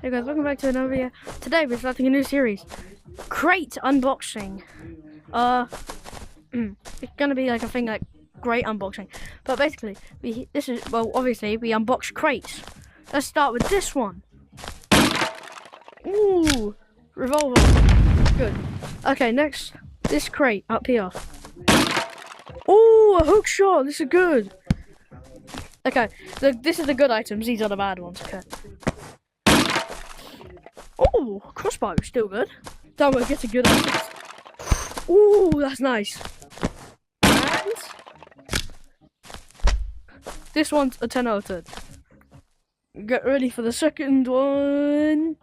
Hey guys, welcome back to another video. Today we're starting a new series, crate unboxing. It's gonna be like a thing like great unboxing, but basically obviously we unbox crates. Let's start with this one. Ooh, revolver. Good. Okay, next this crate up here. Ooh, a hook shot. This is good. Okay, this is the good items. These are the bad ones. Okay. Oh, crossbow, still good. Don't worry, get a good items. Ooh, that's nice. And this one's a 10 out of 10. Get ready for the second one.